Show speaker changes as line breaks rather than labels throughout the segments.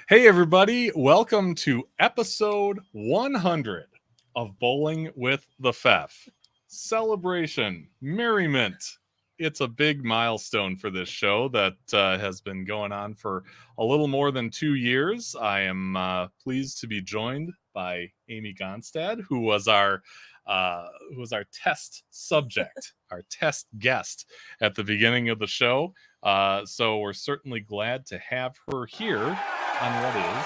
Hey everybody, welcome to episode 100 of Bowling with the Fef. Celebration, merriment. It's a big milestone for this show that has been going on for a little more than 2 years. I am pleased to be joined by Amy Gonstead, who was our test subject, our test guest at the beginning of the show. So we're certainly glad to have her here on what is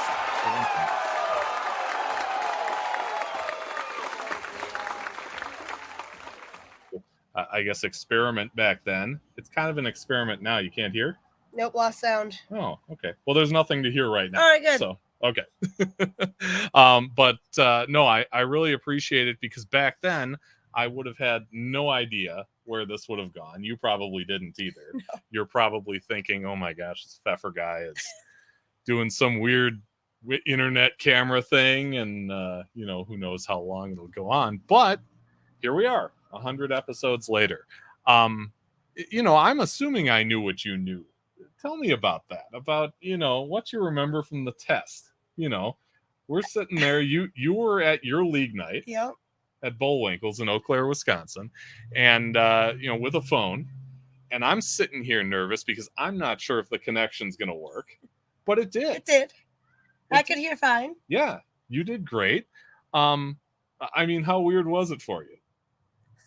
I guess experiment back then. It's kind of an experiment now. You can't hear?
Nope, lost sound.
Oh, okay. Well, there's nothing to hear right now.
All right, good.
So, okay. No, I really appreciate it because back then I would have had no idea where this would have gone. You probably didn't either.
No.
You're probably thinking, oh my gosh, this Pfeffer guy is doing some weird internet camera thing, and who knows how long it'll go on. But here we are, 100 episodes later. I'm assuming I knew what you knew. Tell me about that, about what you remember from the test. We're sitting there, you were at your league night.
Yep.
At Bullwinkle's in Eau Claire, Wisconsin, and with a phone, and I'm sitting here nervous because I'm not sure if the connection's gonna work. But it did.
It did. I could hear fine.
Yeah, you did great. How weird was it for you?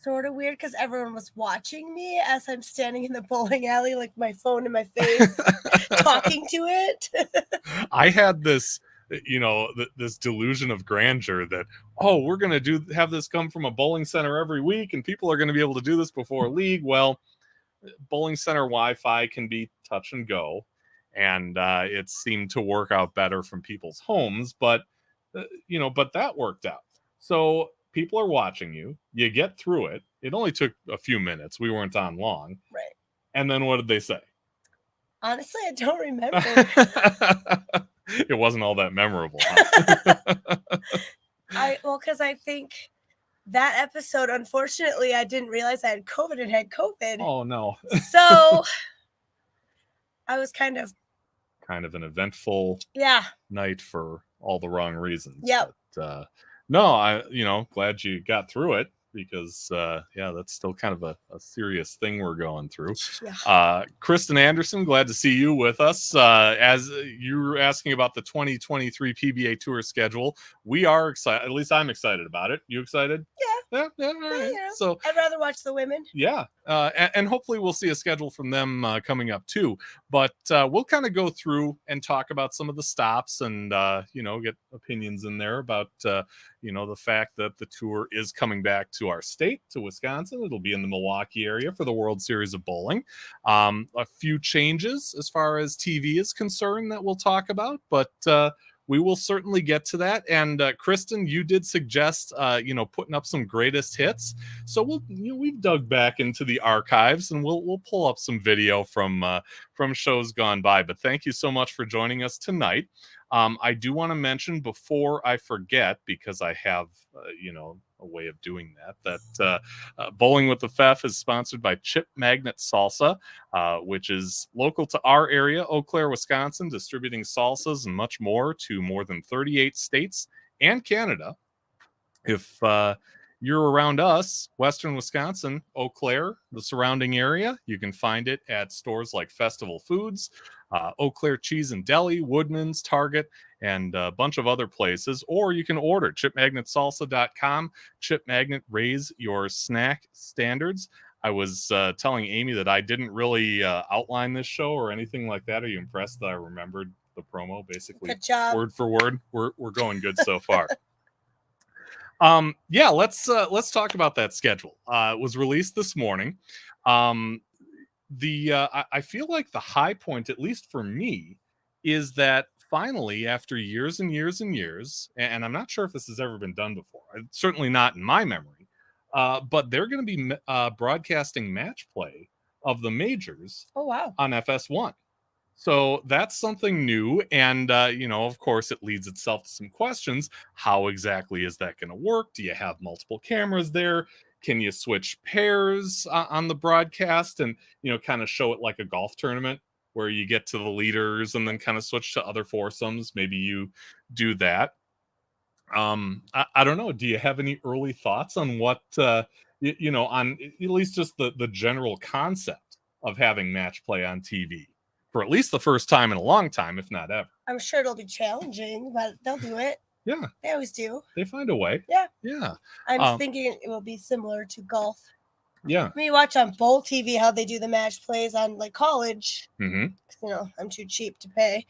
Sort of weird because everyone was watching me as I'm standing in the bowling alley, like my phone in my face, talking to it.
I had this, this delusion of grandeur that, we're going to have this come from a bowling center every week and people are going to be able to do this before league. Well, bowling center Wi-Fi can be touch and go. And it seemed to work out better from people's homes, but that worked out. So people are watching you. You get through it. It only took a few minutes. We weren't on long.
Right.
And then what did they say?
Honestly, I don't remember.
It wasn't all that memorable. Huh?
Because I think that episode, unfortunately, I didn't realize I had COVID and had COVID.
Oh, no.
So I was kind of
an eventful night for all the wrong reasons.
Yep.
But, no, glad you got through it because, that's still kind of a serious thing we're going through.
Yeah.
Kristen Anderson, glad to see you with us. As you were asking about the 2023 PBA Tour schedule, we are excited. At least I'm excited about it. You excited?
Yeah.
All right.
Yeah.
So
I'd rather watch the women.
Yeah. And hopefully we'll see a schedule from them coming up too. But we'll kind of go through and talk about some of the stops and, get opinions in there about, the fact that the tour is coming back to our state, to Wisconsin. It'll be in the Milwaukee area for the World Series of Bowling. A few changes as far as TV is concerned that we'll talk about, but we will certainly get to that. And Kristen, you did suggest, putting up some greatest hits. So we've dug back into the archives and we'll pull up some video from shows gone by. But thank you so much for joining us tonight. I do want to mention before I forget, because I have, a way of doing that Bowling with the Fef is sponsored by Chip Magnet Salsa, which is local to our area, Eau Claire, Wisconsin, distributing salsas and much more to more than 38 states and Canada. If you're around us, Western Wisconsin, Eau Claire, the surrounding area, you can find it at stores like Festival Foods, Eau Claire Cheese and Deli, Woodman's, Target, and a bunch of other places. Or you can order chipmagnetsalsa.com. Chip Magnet, raise your snack standards. I was telling Amy that I didn't really outline this show or anything like that. Are you impressed that I remembered the promo, basically.
Good job.
Word for word. We're going good so far. Yeah, let's talk about that schedule. It was released this morning. I feel like the high point, at least for me, is that finally, after years and years and years, and I'm not sure if this has ever been done before, certainly not in my memory, but they're going to be broadcasting match play of the majors
Oh, wow.
on FS1. So that's something new. And, of course, it leads itself to some questions. How exactly is that going to work? Do you have multiple cameras there? Can you switch pairs on the broadcast and, kind of show it like a golf tournament where you get to the leaders and then kind of switch to other foursomes? Maybe you do that. I don't know. Do you have any early thoughts on what, on at least just the general concept of having match play on TV? For at least the first time in a long time, if not ever.
I'm sure it'll be challenging, but they'll do it.
Yeah.
They always do.
They find a way.
Yeah.
Yeah.
I'm thinking it will be similar to golf.
Yeah.
We watch on Bowl TV how they do the match plays on like college.
Mm-hmm.
I'm too cheap to pay.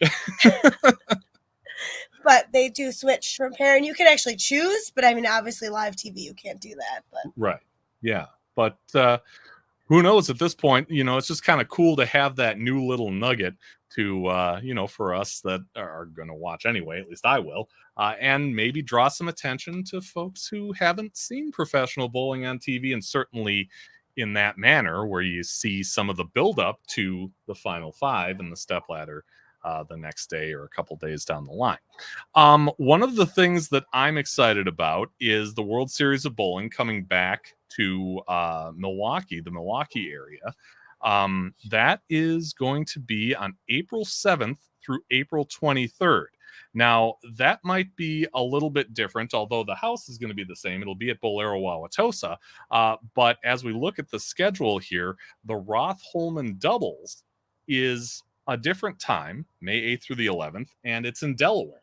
But they do switch from pair, and you can actually choose. But I mean, obviously, live TV, you can't do that. But
right. Yeah. But who knows at this point, it's just kind of cool to have that new little nugget to, for us that are going to watch anyway, at least I will, and maybe draw some attention to folks who haven't seen professional bowling on TV, and certainly in that manner where you see some of the buildup to the final five and the stepladder the next day or a couple days down the line. One of the things that I'm excited about is the World Series of Bowling coming back to Milwaukee, the Milwaukee area. That is going to be on April 7th through April 23rd. Now, that might be a little bit different, although the house is going to be the same. It'll be at Bolero Wauwatosa. But as we look at the schedule here, the Roth-Holman doubles is a different time, May 8th through the 11th, and it's in Delaware.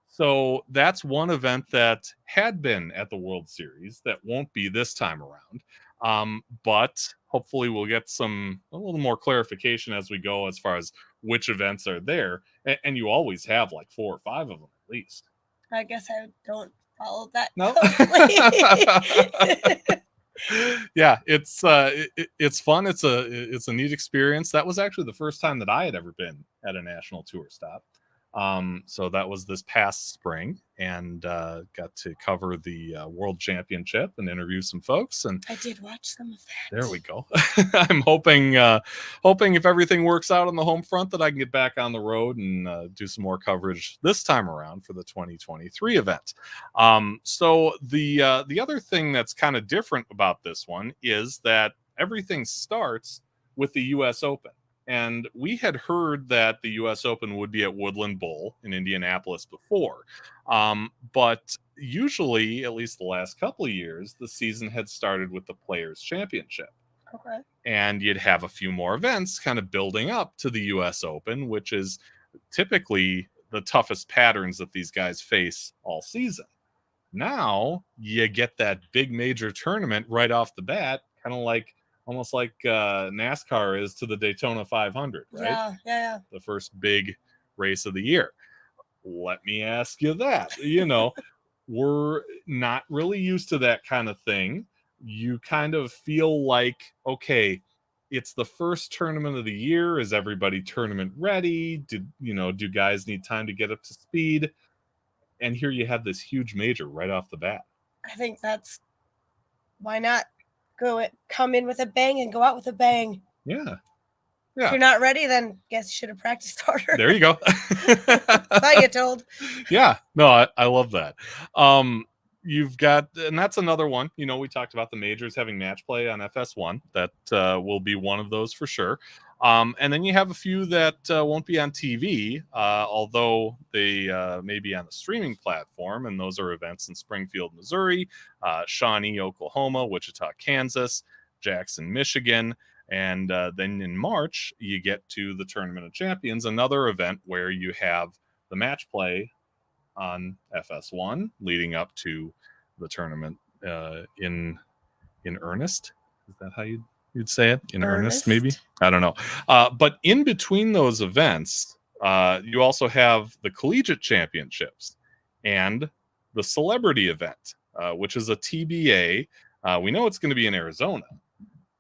So that's one event that had been at the World Series that won't be this time around. But hopefully we'll get a little more clarification as we go as far as which events are there. And you always have like 4 or 5 of them at least.
I guess I don't follow that
No.
closely.
Yeah, it's fun. It's a neat experience. That was actually the first time that I had ever been at a national tour stop. So that was this past spring, and got to cover the World Championship and interview some folks. And
I did watch some of that.
there we go. I'm hoping if everything works out on the home front that I can get back on the road and do some more coverage this time around for the 2023 event. So the other thing that's kind of different about this one is that everything starts with the U.S. Open. And we had heard that the U.S. Open would be at Woodland Bowl in Indianapolis before. But usually, at least the last couple of years, the season had started with the Players' Championship.
Okay.
And you'd have a few more events kind of building up to the U.S. Open, which is typically the toughest patterns that these guys face all season. Now, you get that big major tournament right off the bat, kind of like almost like NASCAR is to the Daytona 500, right?
Yeah.
The first big race of the year. Let me ask you that. We're not really used to that kind of thing. You kind of feel like, okay, it's the first tournament of the year. Is everybody tournament ready? Do guys need time to get up to speed? And here you have this huge major right off the bat.
I think why not? Come in with a bang and go out with a bang.
Yeah.
If you're not ready, then guess you should have practiced harder.
There you go.
I get told.
Yeah. No, I love that. You've got, and that's another one. We talked about the majors having match play on FS1. That will be one of those for sure. And then you have a few that won't be on TV, although they may be on a streaming platform. And those are events in Springfield, Missouri, Shawnee, Oklahoma, Wichita, Kansas, Jackson, Michigan. And then in March, you get to the Tournament of Champions, another event where you have the match play on FS1 leading up to the tournament in earnest. Is that how you'd say it? In earnest, maybe? I don't know. But in between those events, You also have the collegiate championships and the celebrity event, which is a TBA. We know it's going to be in Arizona,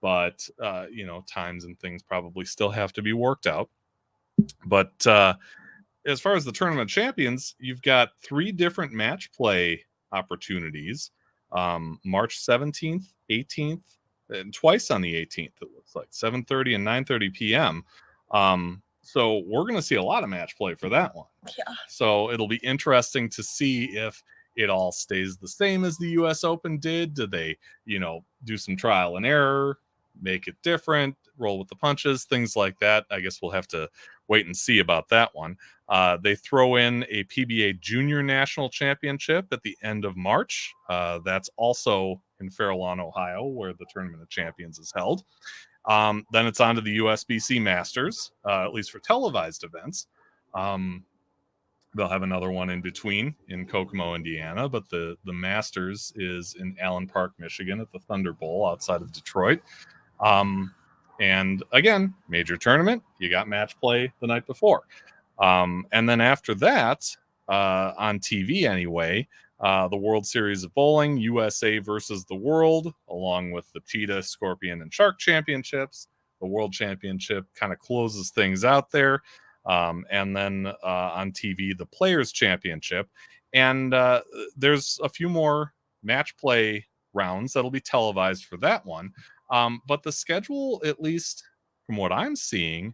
but times and things probably still have to be worked out. But as far as the tournament champions, you've got 3 different match play opportunities. March 17th, 18th, and twice on the 18th. It looks like 7:30 and 9:30 p.m. So we're going to see a lot of match play for that one.
Yeah.
So it'll be interesting to see if it all stays the same as the U.S. Open did. Do they, do some trial and error, make it different, roll with the punches, things like that? I guess we'll have to wait and see about that one. They throw in a PBA Junior National Championship at the end of March. That's also in Fairlawn, Ohio, where the Tournament of Champions is held. Then it's on to the USBC Masters, at least for televised events. They'll have another one in between in Kokomo, Indiana, but the Masters is in Allen Park, Michigan at the Thunder Bowl outside of Detroit. And again, major tournament, you got match play the night before. And then after that, on TV anyway, the World Series of Bowling, USA versus the World, along with the Cheetah, Scorpion, and Shark Championships. The World Championship kind of closes things out there. And then on TV, the Players Championship. And there's a few more match play rounds that'll be televised for that one. But the schedule, at least from what I'm seeing,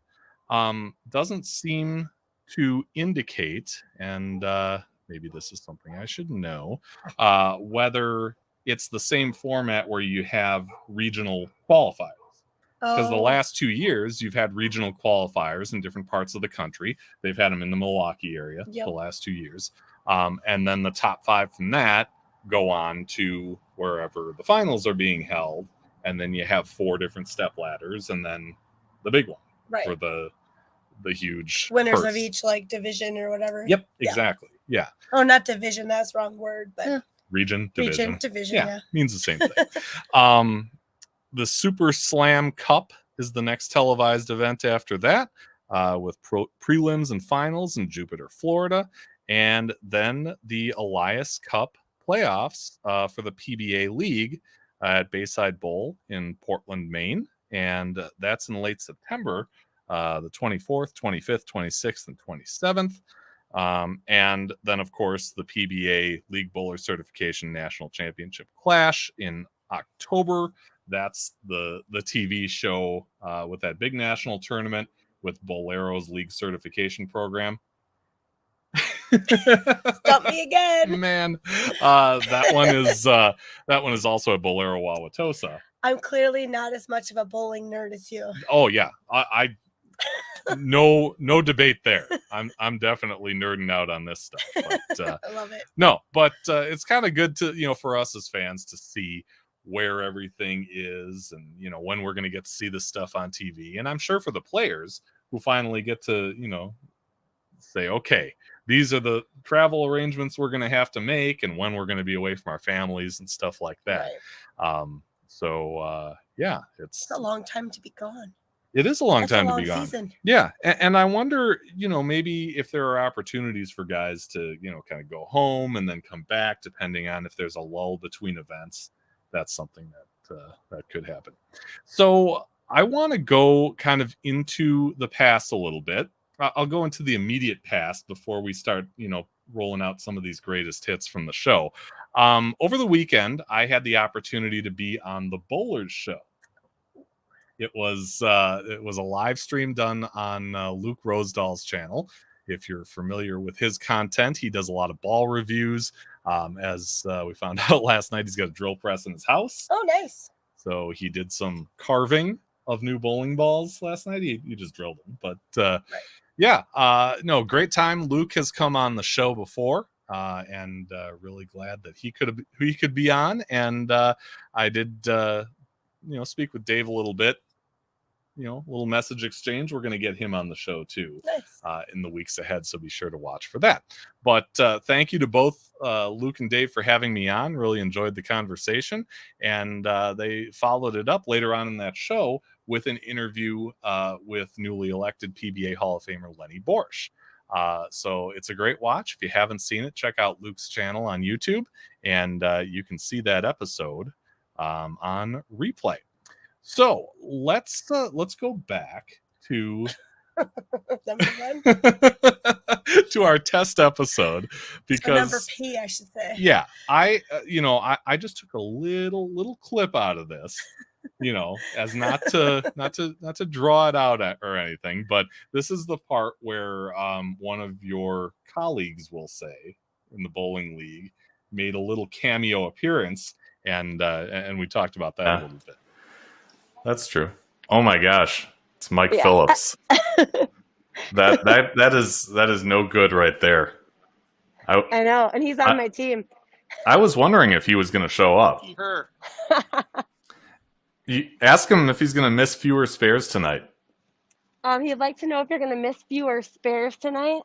doesn't seem to indicate, and maybe this is something I should know, whether it's the same format where you have regional qualifiers. Because the last 2 years, you've had regional qualifiers in different parts of the country. They've had them in the Milwaukee area the last 2 years. And then the top 5 from that go on to wherever the finals are being held. And then you have 4 different step ladders and then the big one for the huge
winners
purse.
of each division or whatever.
Yep, exactly. Yeah.
Oh, not division. That's the wrong word. But
region, division.
Yeah,
means the same thing. The Super Slam Cup is the next televised event after that, with prelims and finals in Jupiter, Florida. And then the Elias Cup playoffs for the PBA League at Bayside Bowl in Portland, Maine. And that's in late September, the 24th, 25th, 26th, and 27th. And then, of course, the PBA League Bowler Certification National Championship Clash in October. That's the TV show with that big national tournament with Bolero's league certification program.
Stop me again,
man. That one is also at Bolero Wauwatosa.
I'm clearly not as much of a bowling nerd as you.
Oh yeah, I no debate there. I'm definitely nerding out on this stuff. But,
I love it.
No, but it's kind of good to for us as fans to see where everything is and when we're going to get to see this stuff on TV. And I'm sure for the players who finally get to say, okay, these are the travel arrangements we're going to have to make and when we're going to be away from our families and stuff like that. Yeah, it's
a long time to be gone.
It is a long time to be gone.
Season.
Yeah. And I wonder, maybe if there are opportunities for guys to, kind of go home and then come back, depending on if there's a lull between events. That's something that could happen. So I want to go kind of into the past a little bit. I'll go into the immediate past before we start, rolling out some of these greatest hits from the show. Over the weekend, I had the opportunity to be on the Bowlers Show. It was a live stream done on Luke Rosedal's channel. If you're familiar with his content, he does a lot of ball reviews. As we found out last night, he's got a drill press in his house.
Oh, nice.
So he did some carving of new bowling balls last night. He just drilled them. But no, great time. Luke has come on the show before. And really glad that he could be on. And I did speak with Dave a little bit. A little message exchange. We're going to get him on the show too.
Nice.
In the weeks ahead, so be sure to watch for that. But thank you to both Luke and Dave for having me on. Really enjoyed the conversation, and they followed it up later on in that show with an interview with newly elected PBA Hall of Famer Lenny Borsch. So it's a great watch. If you haven't seen it, check out Luke's channel on YouTube, and you can see that episode on replay. So let's go back to
Number one.
to our test episode, because
number P, I should say.
yeah, I just took a little clip out of this, as not to draw it out or anything, but this is the part where one of your colleagues, will say, in the bowling league, made a little cameo appearance, and we talked about that a little bit.
That's true. Oh my gosh, it's Mike Phillips. That is no good right there.
I know, and he's on my team.
I was wondering if he was going to show up. You ask him if he's going to miss fewer spares tonight.
He'd like to know if you're going to miss fewer spares tonight.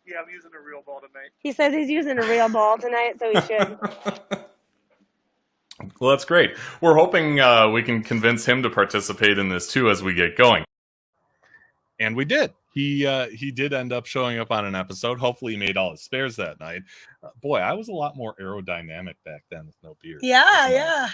Yeah, I'm using a real ball tonight.
He says he's using a real ball tonight, so he should.
Well, that's great. We're hoping we can convince him to participate in this too as we get going.
And we did. He did end up showing up on an episode. Hopefully he made all his spares that night. Boy, I was a lot more aerodynamic back then with no beard.
Yeah.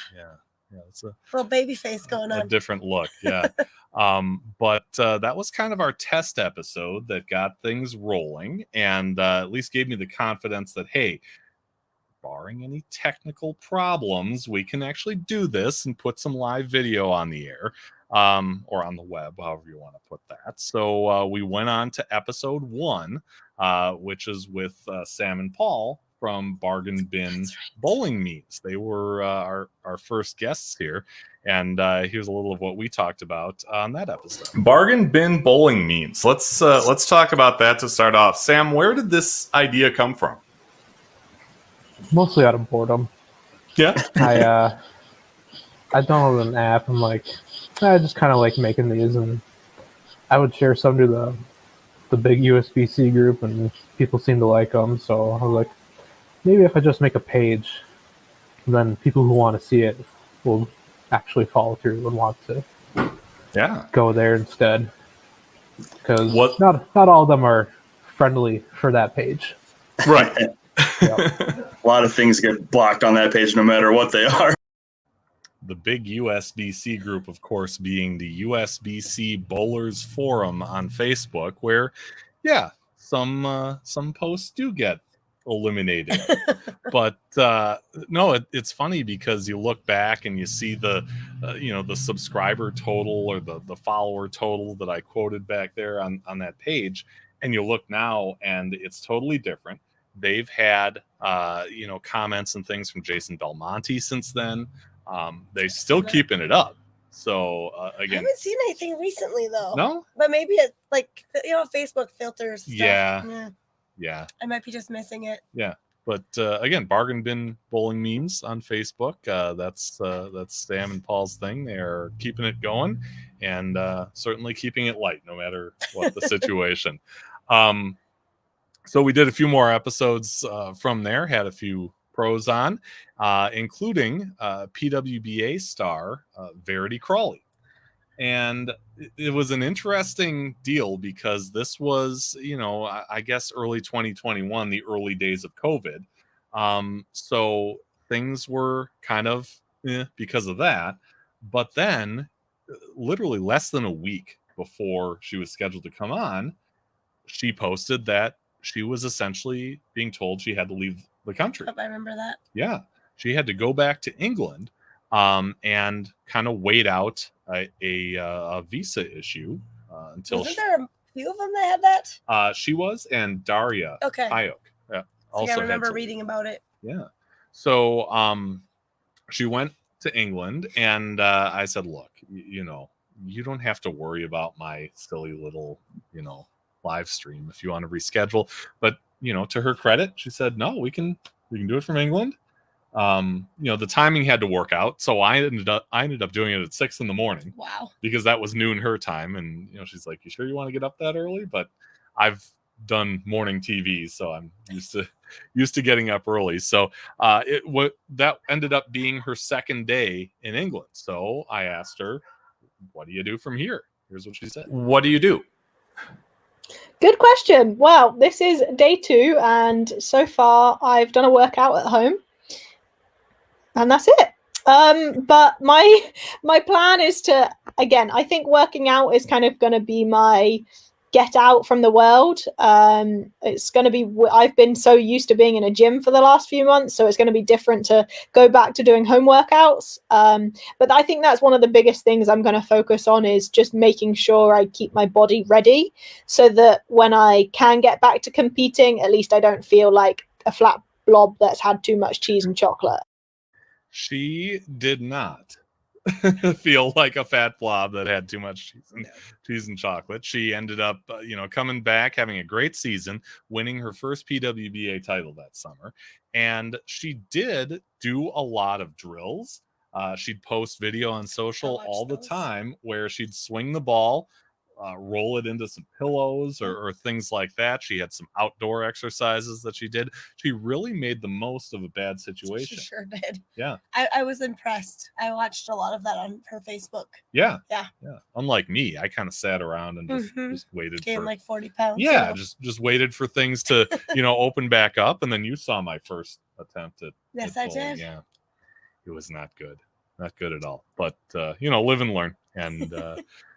It's a
little baby face going on.
A different look, yeah. But that was kind of our test episode that got things rolling, and at least gave me the confidence that, hey, barring any technical problems, we can actually do this and put some live video on the air, or on the web, however you want to put that. So we went on to episode 1, which is with Sam and Paul from Bargain Bin Bowling Memes. They were our first guests here, and here's a little of what we talked about on that episode.
Bargain Bin Bowling Memes. Let's talk about that to start off. Sam, where did this idea come from?
Mostly out of boredom.
Yeah.
I downloaded an app. I'm like, I just kind of like making these, and I would share some to the big USB-C group, and people seem to like them. So I was like, maybe if I just make a page, then people who want to see it will actually follow through and want to go there instead. Because not all of them are friendly for that page.
Right.
A lot of things get blocked on that page no matter what they are.
The big USB-C group, of course, being the USB-C Bowlers Forum on Facebook, where, some posts do get eliminated. But no, it's funny because you look back and you see the the subscriber total or the follower total that I quoted back there on that page, and you look now and it's totally different. They've had comments and things from Jason Belmonte since then. They're still keeping it up. So again,
I haven't seen anything recently though.
No,
but maybe it Facebook filters stuff.
Yeah.
I might be just missing it.
Yeah. But again, Bargain Bin Bowling Memes on Facebook. That's Sam and Paul's thing. They are keeping it going, and certainly keeping it light, no matter what the situation. So we did a few more episodes from there. Had a few pros on, including PWBA star Verity Crawley. And it was an interesting deal because this was, I guess early 2021, the early days of COVID. So things were kind of because of that. But then literally less than a week before she was scheduled to come on, she posted that she was essentially being told she had to leave the country.
I remember that.
Yeah. She had to go back to England and kind of wait out a visa issue until.
Wasn't there a few of them that had that?
She was, and Daria Hayok. Yeah,
also I remember reading about it.
Yeah. So she went to England, and I said, look, you don't have to worry about my silly little, live stream if you want to reschedule. But, to her credit, she said, no, we can do it from England. The timing had to work out, so I ended up doing it at 6 a.m.
Wow.
Because that was noon her time, and she's like, you sure you want to get up that early? But I've done morning TV, so I'm used to getting up early. So that ended up being her second day in England. So I asked her, what do you do from here? Here's what she said.
What do you do?
Good question. Well, this is day 2, and so far I've done a workout at home, and that's it. But my plan is to, again, I think working out is kind of going to be my get out from the world. It's going to be, I've been so used to being in a gym for the last few months, so it's going to be different to go back to doing home workouts. But I think that's one of the biggest things I'm going to focus on, is just making sure I keep my body ready so that when I can get back to competing, at least I don't feel like a flat blob that's had too much cheese and chocolate.
She did not feel like a fat blob that had too much cheese and chocolate. She ended up, coming back, having a great season, winning her first PWBA title that summer. And she did do a lot of drills. She'd post video on social all the time where she'd swing the ball, roll it into some pillows or things like that. She had some outdoor exercises that she did. She really made the most of a bad situation.
She sure did.
Yeah.
I was impressed. I watched a lot of that on her Facebook.
Yeah.
Yeah.
Unlike me, I kind of sat around and just waited
Gained
for
like 40 pounds.
Yeah, just waited for things to, open back up. And then you saw my first attempt at
Yes,
at
I
bowling.
did.
Yeah. It was not good. Not good at all. But live and learn. And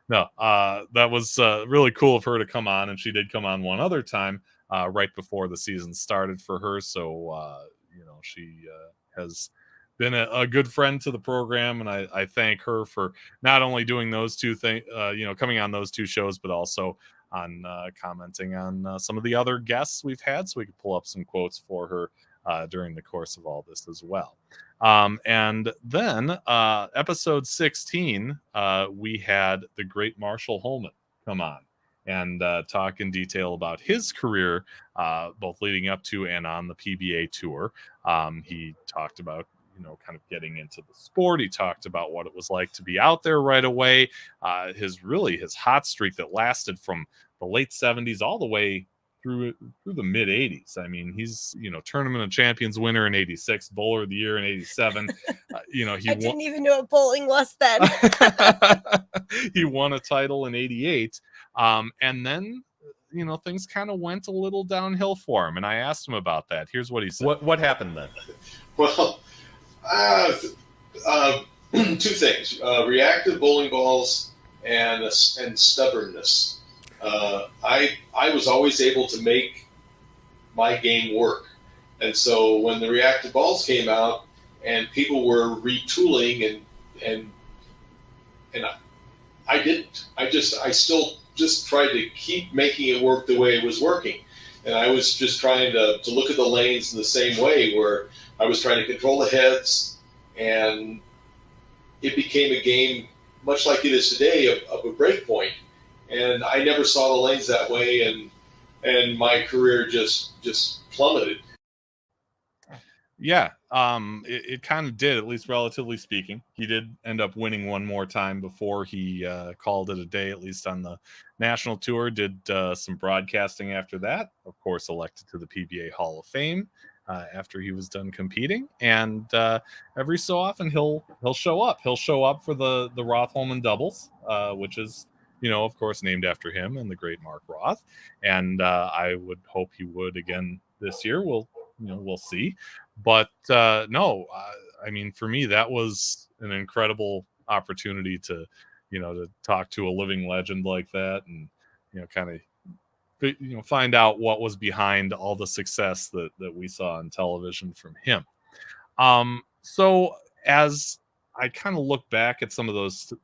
no, that was really cool of her to come on, and she did come on one other time right before the season started for her. So she has been a good friend to the program, and I thank her for not only doing those two things, coming on those 2 shows, but also on commenting on some of the other guests we've had, so we could pull up some quotes for her during the course of all this as well. And then episode 16, we had the great Marshall Holman come on and talk in detail about his career, both leading up to and on the PBA tour. He talked about, kind of getting into the sport. He talked about what it was like to be out there right away. His hot streak that lasted from the late 70s all the way through the mid 80s. I mean, he's, Tournament of Champions winner in 86, bowler of the year in 87. He
I didn't even know what bowling was then.
He won a title in 88. And then, things kind of went a little downhill for him. And I asked him about that. Here's what he said. What happened then?
Well, 2 things: reactive bowling balls and stubbornness. I was always able to make my game work, and so when the reactive balls came out and people were retooling and I didn't. I still just tried to keep making it work the way it was working, and I was just trying to look at the lanes in the same way, where I was trying to control the heads, and it became a game much like it is today of a break point. And I never saw the lanes that way, and my career just plummeted.
Yeah, it kind of did, at least relatively speaking. He did end up winning one more time before he called it a day, at least on the national tour. Did some broadcasting after that. Of course, elected to the PBA Hall of Fame after he was done competing. And every so often he'll show up. He'll show up for the Roth-Holman doubles, which is, of course, named after him and the great Mark Roth. And I would hope he would again this year. We'll see. But no, I mean, for me, that was an incredible opportunity to talk to a living legend like that, and kind of find out what was behind all the success that we saw on television from him. So as I kind of look back at some of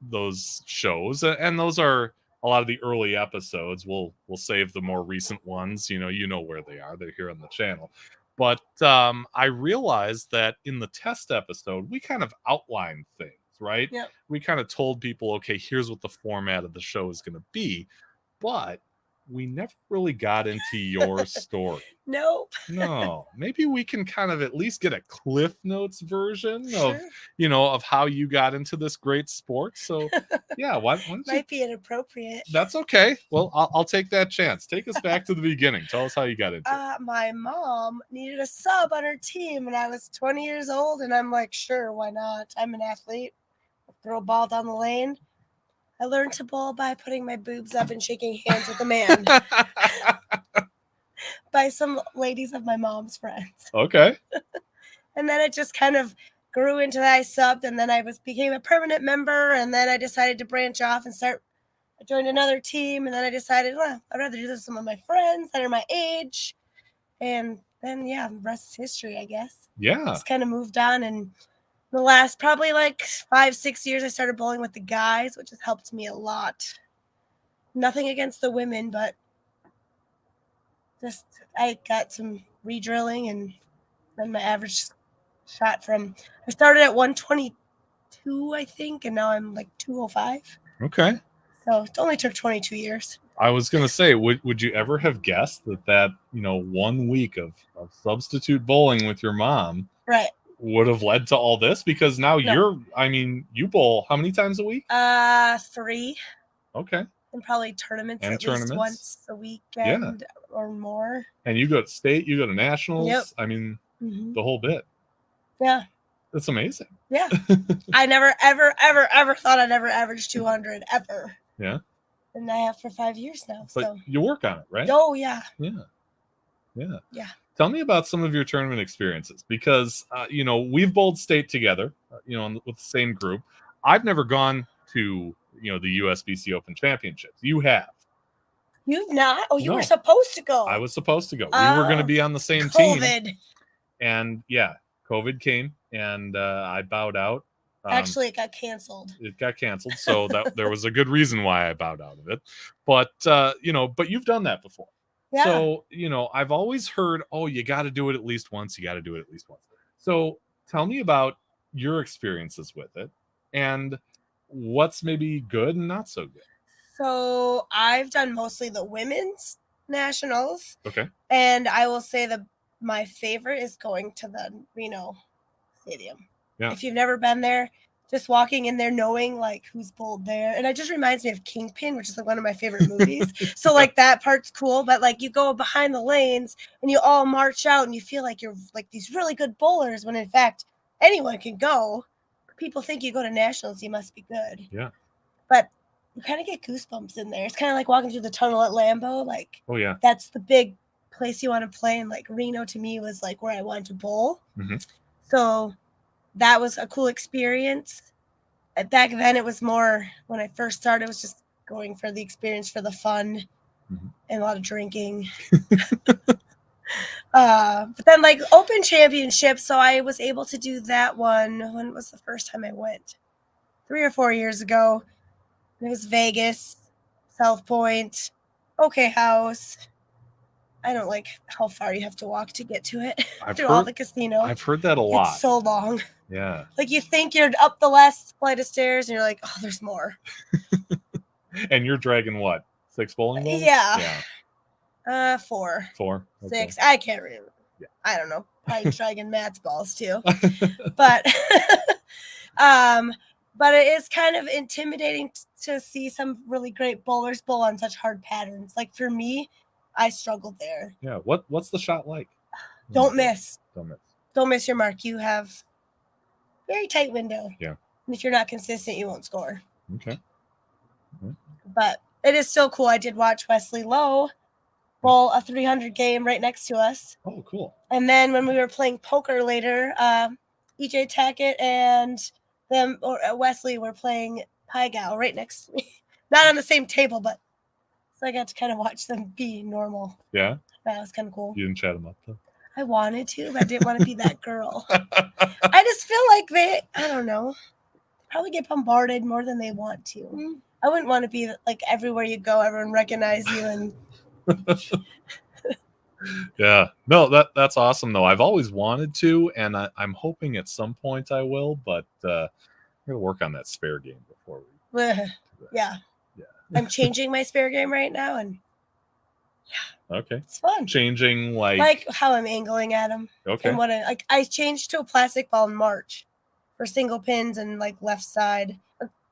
those shows, and those are a lot of the early episodes. We'll save the more recent ones. You know where they are. They're here on the channel. But I realized that in the test episode, we kind of outlined things, right?
Yep.
We kind of told people, okay, here's what the format of the show is going to be. But we never really got into your story.
Nope.
No, maybe we can kind of at least get a Cliff Notes version
Sure.
of how you got into this great sport. So yeah, why don't you?
Might be inappropriate.
That's okay. Well, I'll take that chance. Take us back to the beginning. Tell us how you got into it.
My mom needed a sub on her team, and I was 20 years old, and I'm like, sure, why not? I'm an athlete. Throw a ball down the lane. I learned to bowl by putting my boobs up and shaking hands with a man by some ladies of my mom's friends.
Okay.
And then it just kind of grew into that. I subbed, and then I became a permanent member, and then I decided to branch off and I joined another team, and then I decided, well, I'd rather do this with some of my friends that are my age. And then, yeah, the rest is history, I guess.
Yeah.
Just kind of moved on, and the last probably like 5-6 years, I started bowling with the guys, which has helped me a lot. Nothing against the women, but just I got some re-drilling, and then my average shot I started at 122, I think, and now I'm like 205.
Okay.
So it only took 22 years.
I was gonna say, would you ever have guessed that 1 week of substitute bowling with your mom
Right.
would have led to all this? Because now
No.
you bowl how many times a week?
3.
Okay.
And probably tournaments
And
at
tournaments?
least once a weekend or more.
And you go to state, you go to nationals.
Yep.
I mean,
Mhm.
the whole bit.
Yeah.
That's amazing.
Yeah. I never, ever, ever, ever thought I'd ever average 200, ever.
Yeah.
And I have for 5 years now.
But
So,
you work on it, right?
oh, yeah.
Yeah. Yeah.
Yeah.
Tell me about some of your tournament experiences, because we've bowled state together, with the same group. I've never gone to the USBC Open Championships. You have.
You've not? Oh, you
No.
were supposed to go.
I was supposed to go. We were going to be on the same team.
COVID.
And yeah, COVID came, and I bowed out.
Actually, it got canceled.
It got canceled, so that there was a good reason why I bowed out of it. But but you've done that before.
Yeah.
So, I've always heard, oh, you got to do it at least once. You got to do it at least once. So tell me about your experiences with it and what's maybe good and not so good.
So I've done mostly the women's nationals.
Okay.
And I will say my favorite is going to the Reno Stadium.
Yeah.
If you've never been there, just walking in there, knowing like who's bowled there. And it just reminds me of Kingpin, which is like one of my favorite movies. So like that part's cool, but like you go behind the lanes and you all march out and you feel like you're like these really good bowlers, when in fact anyone can go. People think you go to nationals, you must be good.
Yeah.
But you kind of get goosebumps in there. It's kind of like walking through the tunnel at Lambeau. Like,
oh yeah,
that's the big place you want to play. And like Reno to me was like where I wanted to bowl.
Mm-hmm.
So that was a cool experience. Back then, it was more, when I first started, it was just going for the experience, for the fun, and a lot of drinking. But then like Open Championship, so I was able to do that one. When was the first time I went? 3 or 4 years ago. It was Vegas, South Point, OK House. I don't like how far you have to walk to get to it. Through all the casinos.
I've heard that a lot.
It's so long.
Yeah.
Like you think you're up the last flight of stairs and you're like, oh, there's more.
And you're dragging what? 6 bowling balls?
Yeah. 4.
4.
6. I can't remember.
Yeah.
I don't know. Probably dragging Matt's balls too. But but it is kind of intimidating to see some really great bowlers bowl on such hard patterns. Like for me, I struggled there.
Yeah. What's the shot like?
Don't miss.
Don't miss.
Don't miss your mark. You have very tight window.
Yeah.
And if you're not consistent, you won't score.
Okay. Mm-hmm.
But it is still cool. I did watch Wesley Lowe bowl a 300 game right next to us.
Oh, cool.
And then when we were playing poker later, EJ Tackett and Wesley were playing Pai Gow right next to me. Not on the same table, but so I got to kind of watch them be normal.
Yeah.
That was kind of cool.
You didn't chat them up though?
I wanted to, but I didn't want to be that girl. I just feel like I don't know, probably get bombarded more than they want to. I wouldn't want to be like everywhere you go, everyone recognize you and
Yeah. No, that's awesome though. I've always wanted to, and I'm hoping at some point I will, but I'm gonna work on that spare game before we
yeah. I'm changing my spare game right now, and
okay.
It's fun.
Changing
like how I'm angling at them.
Okay.
And what I changed to a plastic ball in March for single pins and like left side.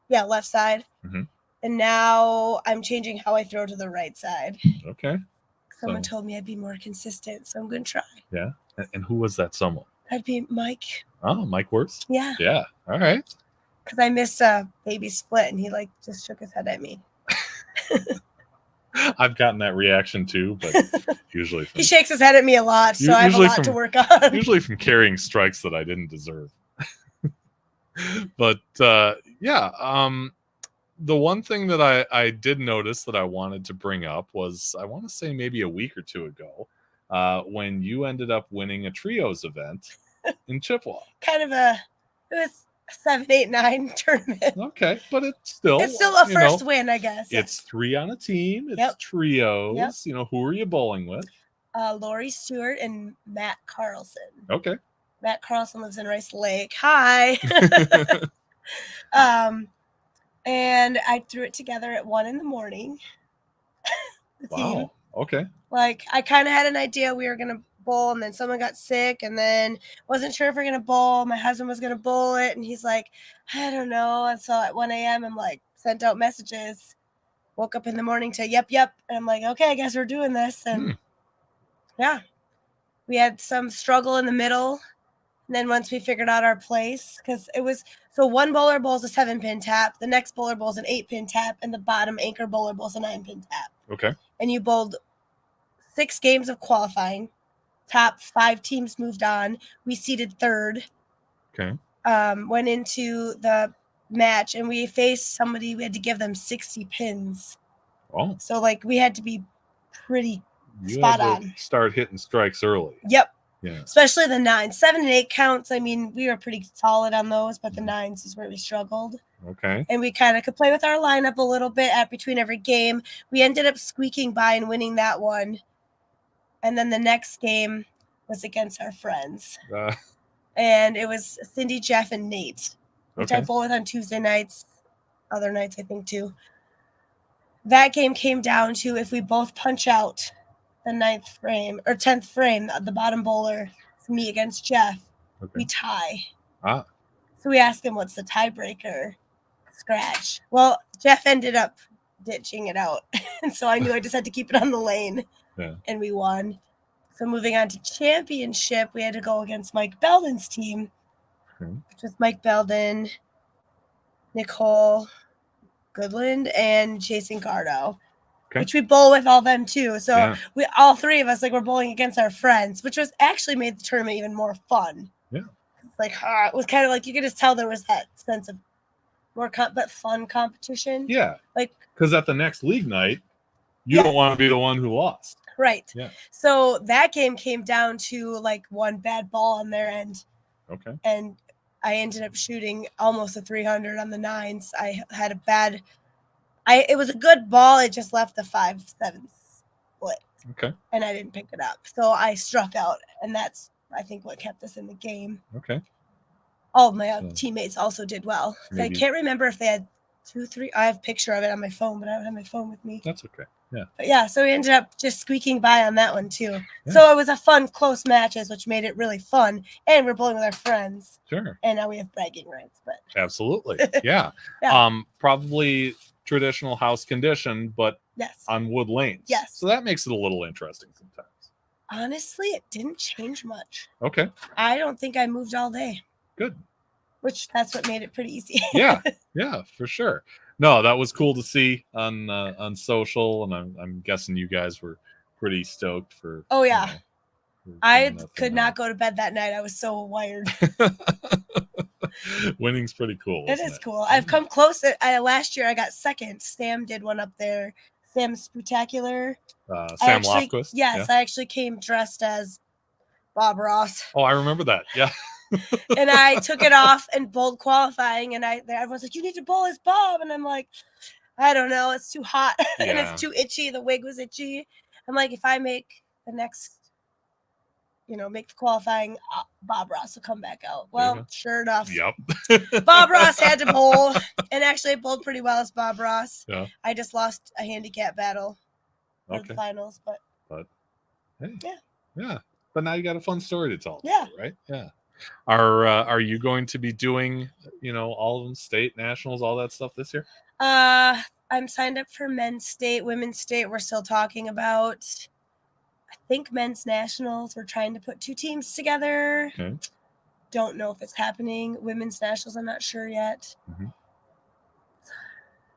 Yeah, left side.
Mm-hmm.
And now I'm changing how I throw to the right side.
Okay.
Someone told me I'd be more consistent, so I'm going to try.
Yeah. And who was that someone?
That'd be Mike.
Oh, Mike Worth?
Yeah.
Yeah. All right.
because I missed a baby split, and he like just shook his head at me.
I've gotten that reaction too, but usually from
He shakes his head at me a lot, so I have a
Usually
lot to
from-
work on.
usually from carrying strikes that I didn't deserve. But the one thing that I did notice that I wanted to bring up was, I want to say maybe a week or two ago, when you ended up winning a trios event in Chippewa.
It was a 7, 8, 9 tournament.
Okay, but it's still
a first win, I guess.
It's 3 on a team. It's
Yep.
trios.
Yep.
You know, who are you bowling with?
Lori Stewart and Matt Carlson.
Okay.
Matt Carlson lives in Rice Lake. Hi. And I threw it together at 1 a.m. The team.
Wow. Okay.
Like, I kind of had an idea we were gonna bowl, and then someone got sick, and then wasn't sure if we're gonna bowl. My husband was gonna bowl it, and he's like, I don't know. And so at 1 a.m. I'm like, sent out messages. Woke up in the morning to yep. And I'm like, okay, I guess we're doing this. And yeah, we had some struggle in the middle. And then once we figured out our place, because it was, so one bowler bowls a 7-pin tap, the next bowler bowls an 8-pin tap, and the bottom anchor bowler bowls a 9-pin tap.
Okay.
And you bowled 6 games of qualifying. Top 5 teams moved on. We seeded 3rd.
Okay.
Went into the match, and we faced somebody. We had to give them 60 pins.
Oh.
So like we had to be pretty
You
spot
had to
on.
start hitting strikes early.
Yep.
Yeah.
Especially the 9, 7 and 8 counts. I mean, we were pretty solid on those, but the 9s is where we struggled.
Okay.
And we kind of could play with our lineup a little bit between every game. We ended up squeaking by and winning that one. And then the next game was against our friends. And it was Cindy, Jeff, and Nate, which I bowl with on Tuesday nights, other nights I think too. That game came down to if we both punch out the 9th frame or 10th frame, the bottom bowler, it's me against Jeff, we tie. So we asked him, what's the tiebreaker? Scratch. Well, Jeff ended up ditching it out. And so I knew I just had to keep it on the lane.
Yeah.
And we won. So moving on to championship, we had to go against Mike Belden's team, which was Mike Belden, Nicole Goodland, and Jason Gardo, which we bowl with all them too. So we all 3 of us were bowling against our friends, which was actually made the tournament even more fun.
Yeah.
It's like it was kind of like you could just tell there was that sense of more but fun competition.
Yeah.
Like,
because at the next league night, you don't want to be the one who lost.
Right.
Yeah.
So that game came down to like one bad ball on their end.
Okay.
And I ended up shooting almost a 300 on the 9s. I had a bad. It was a good ball. It just left the 5-7 split.
Okay.
And I didn't pick it up, so I struck out, and that's I think what kept us in the game.
Okay.
All of my teammates also did well. So I
Maybe.
can't remember if they had 2, 3. I have a picture of it on my phone, but I don't have my phone with me.
That's okay. Yeah.
But yeah, so we ended up just squeaking by on that one too. Yeah. So it was a fun, close matches, which made it really fun. And we're bowling with our friends.
Sure.
And now we have bragging rights. But
absolutely, yeah. Probably traditional house condition, but on wood lanes.
Yes.
So that makes it a little interesting sometimes.
Honestly, it didn't change much.
Okay.
I don't think I moved all day.
Good.
Which that's what made it pretty easy.
Yeah, for sure. No, that was cool to see on social, and I'm guessing you guys were pretty stoked for.
Oh yeah, I could not go to bed that night. I was so wired.
Winning's pretty cool.
It is cool. I've come close. Last year I got second. Sam did one up there. Sam's Spectacular.
Sam Lofquist.
Yes, I actually came dressed as Bob Ross.
Oh, I remember that. Yeah.
And I took it off and bowled qualifying, and everyone's like, "You need to bowl as Bob," and I'm like, "I don't know, it's too hot and it's too itchy. The wig was itchy." I'm like, if I make the next, make the qualifying, Bob Ross will come back out. Well, sure enough, Bob Ross had to bowl, and actually I bowled pretty well as Bob Ross.
Yeah.
I just lost a handicap battle for the finals, but
hey, yeah. But now you got a fun story to tell.
Yeah.
Right. Yeah. Are you going to be doing, all of them, state, nationals, all that stuff this year?
I'm signed up for men's state, women's state. We're still talking about, I think, men's nationals. We're trying to put 2 teams together.
Okay.
don't know if it's happening. Women's nationals, I'm not sure yet.
Mhm.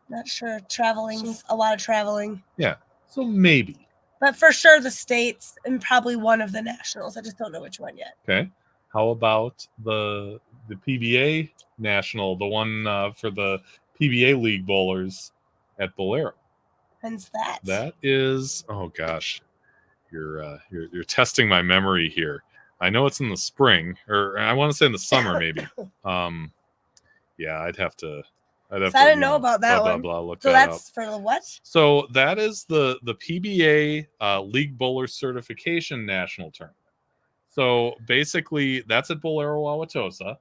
Not sure. Traveling's a lot of traveling.
Yeah. So maybe.
But for sure the States and probably one of the nationals. I just don't know which one yet.
Okay. How about the PBA national, the one for the PBA league bowlers at Bolero?
When's that?
That is, oh gosh, you're testing my memory here. I know it's in the spring, or I want to say in the summer, maybe. Yeah, I'd have to.
I didn't know about that one.
Look
so
that
that's
up.
for the what?
So that is the PBA League Bowler Certification National Tournament. So basically, that's at Bolero Wauwatosa.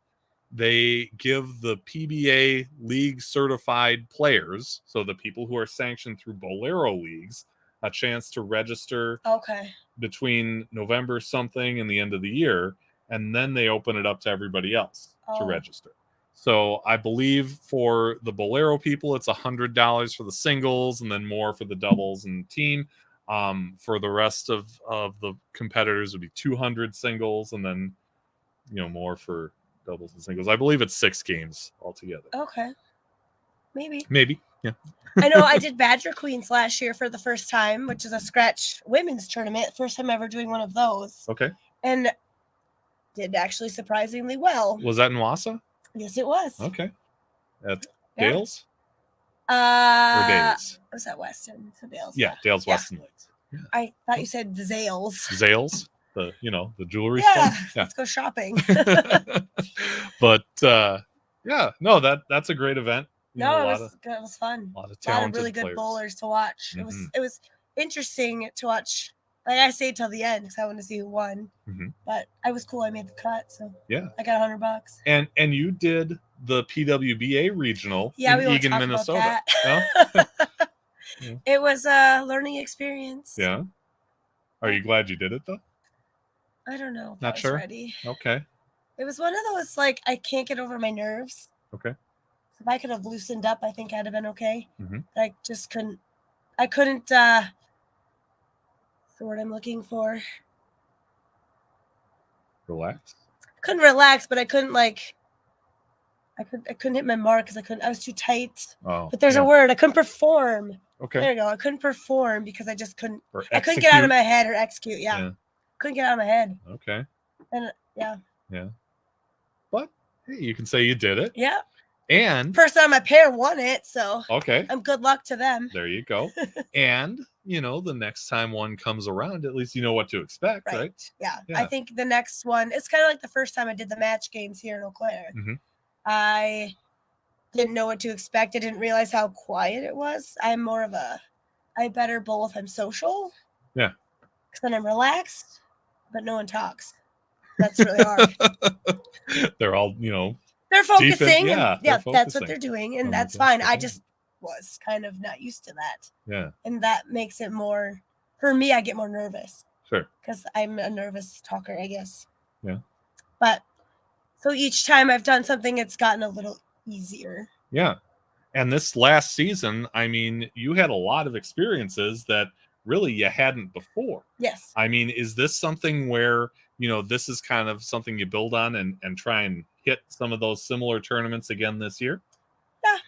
They give the PBA League certified players, so the people who are sanctioned through Bolero leagues, a chance to register
Okay.
between November something and the end of the year, and then they open it up to everybody else to register. So I believe for the Bolero people, it's $100 for the singles, and then more for the doubles and team. For the rest of the competitors, it would be 200 singles, and then more for doubles and singles. I believe it's 6 games altogether.
Okay. Maybe.
Yeah.
I know I did Badger Queens last year for the first time, which is a scratch women's tournament. First time ever doing one of those.
Okay.
And did actually surprisingly well.
Was that in Wausau?
Yes, it was.
Okay. At Dales? Or
Days?
Days?
Was that Weston? So Dales.
Yeah, Dales Weston Lakes. Yeah.
I thought you said the Zales.
Zales? The jewelry
Yeah,
store?
let's go shopping.
But no, that's a great event.
It was fun.
A lot of
A lot
talented
of really good
players.
bowlers to watch. It was interesting to watch. Like I stayed till the end because I wanted to see who won.
Mhm.
But I was cool. I made the cut, so
Yeah.
I got $100.
And you did the PWBA regional in
we won't
Eagan,
talk
Minnesota.
about that.
Yeah.
It was a learning experience.
Yeah. Are you glad you did it though?
I don't know. If
Not
I was
sure.
Ready.
Okay.
It was one of those like I can't get over my nerves.
Okay.
If I could have loosened up, I think I'd have been okay.
Mhm.
But I just couldn't. I couldn't. What's the word I'm looking for?
Relax.
Couldn't relax, but I couldn't like. I couldn't hit my mark because I was too tight.
Oh.
But there's a word. I couldn't perform.
Okay.
There you go. I couldn't perform because I just couldn't.
Or
I couldn't get out of my head or execute. Yeah. Couldn't get out of my head.
Okay.
And yeah.
But hey, you can say you did it.
Yeah.
And
person on my pair won it, so
okay.
I'm good luck to them.
There you go. And the next time one comes around, at least you know what to expect, right?
Yeah. I think the next one, it's kind of like the first time I did the match games here in Eau Claire.
Mm-hmm.
I didn't know what to expect. I didn't realize how quiet it was. I'm more of I better bowl if I'm social.
Yeah.
Because then I'm relaxed, but no one talks. That's really hard.
They're all,
they're focusing.
They're
that's what they're doing. And that's fine. I just was kind of not used to that.
Yeah.
And that makes it more, for me, I get more nervous.
Sure.
Because I'm a nervous talker, I guess.
Yeah.
But so each time I've done something, it's gotten a little easier.
Yeah. And this last season, I mean, you had a lot of experiences that really you hadn't before.
Yes.
I mean, is this something where, this is kind of something you build on and try and hit some of those similar tournaments again this year?
Yeah.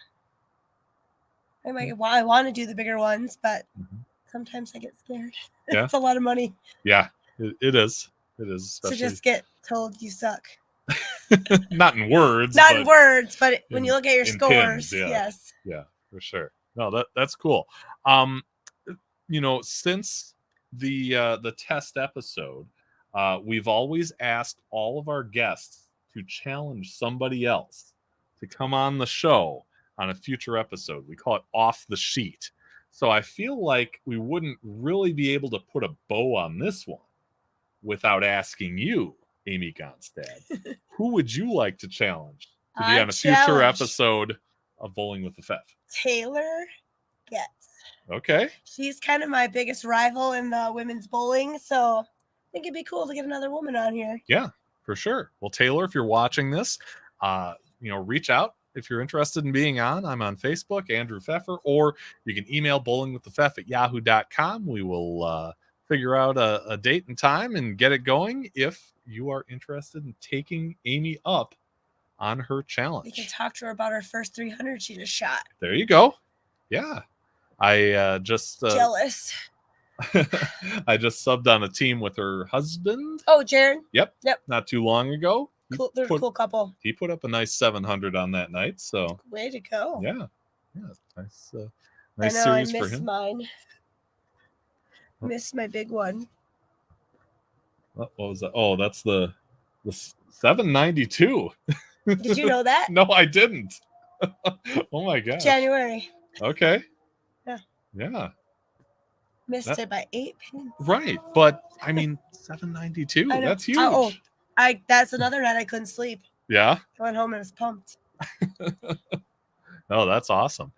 I want to do the bigger ones, but sometimes I get scared.
Yeah.
It's a lot of money.
Yeah, it is. It is. Especially...
To just get told you suck.
Not in words.
But when you look at your scores,
pins,
yes.
Yeah, for sure. No, that's cool. Since the test episode, we've always asked all of our guests to challenge somebody else to come on the show on a future episode. We call it Off the Sheet. So I feel like we wouldn't really be able to put a bow on this one without asking you, Amy Gonstead. Who would you like to challenge to be on a future episode of Bowling with the Fef?
Taylor Getz.
Okay.
She's kind of my biggest rival in the women's bowling, so I think it'd be cool to get another woman on here.
Yeah, for sure. Well, Taylor, if you're watching this, reach out if you're interested in being on. I'm on Facebook, Andrew Pfeffer, or you can email bowlingwiththefef@yahoo.com. We will figure out a date and time and get it going if you are interested in taking Amy up on her
We can
challenge.
talk to her about her first 300 she just shot.
There you go. Yeah. I just
Jealous.
I just subbed on a team with her husband.
Oh, Jaron.
Yep.
Yep.
Not too long ago.
Cool. They're a cool couple.
He put up a nice 700 on that night. So
Way to go.
yeah, nice,
I
nice
know. I
series for
miss
him.
mine. Miss my big one.
What was that? Oh, that's the 792.
Did you know that?
No, I didn't. Oh my gosh.
January.
Okay.
Yeah.
Yeah.
Missed it by 8 pins.
Right, but I mean 792.
I know.
That's huge.
That's another night I couldn't sleep.
Yeah.
I went home and was pumped.
Oh, that's awesome.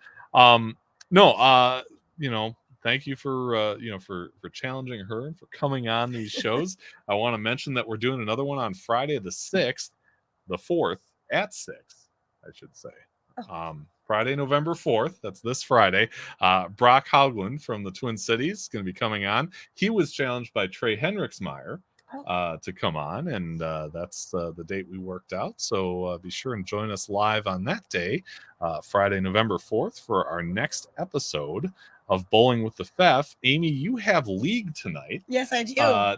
No, thank you for for challenging her and for coming on these shows. I want to mention that we're doing another one on Friday the 6th, the 4th at 6, I should say. Friday, November 4th. That's this Friday. Brock Haugland from the Twin Cities is going to be coming on. He was challenged by Trey Henriksmeyer to come on, and that's the date we worked out. So be sure and join us live on that day, Friday, November 4th, for our next episode of Bowling with the Fef. Amy, you have league tonight.
Yes, I do.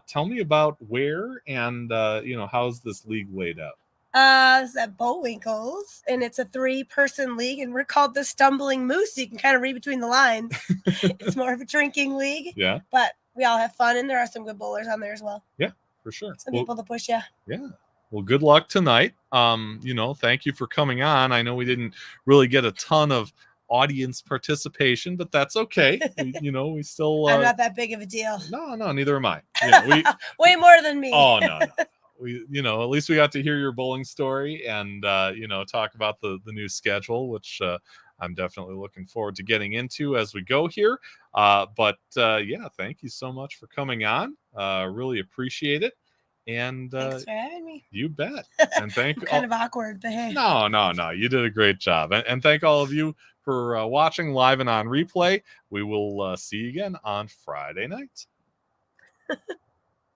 Tell me about where and how's this league laid out?
It's at Bullwinkle's, and it's a 3-person league, and we're called the Stumbling Moose. So you can kind of read between the lines. It's more of a drinking league.
Yeah.
But we all have fun, and there are some good bowlers on there as well.
Yeah, for sure.
Some people to push you.
Yeah. Well, good luck tonight. Thank you for coming on. I know we didn't really get a ton of audience participation, but that's okay. We still
I'm not that big of a deal.
No, neither am I.
Way more than me.
Oh no. We at least we got to hear your bowling story and talk about the new schedule, which I'm definitely looking forward to getting into as we go here. Thank you so much for coming on. Really appreciate it. And
thanks for having me.
You bet. And thank
I'm kind of awkward, but hey.
No. You did a great job. And thank all of you for watching live and on replay. We will see you again on Friday night.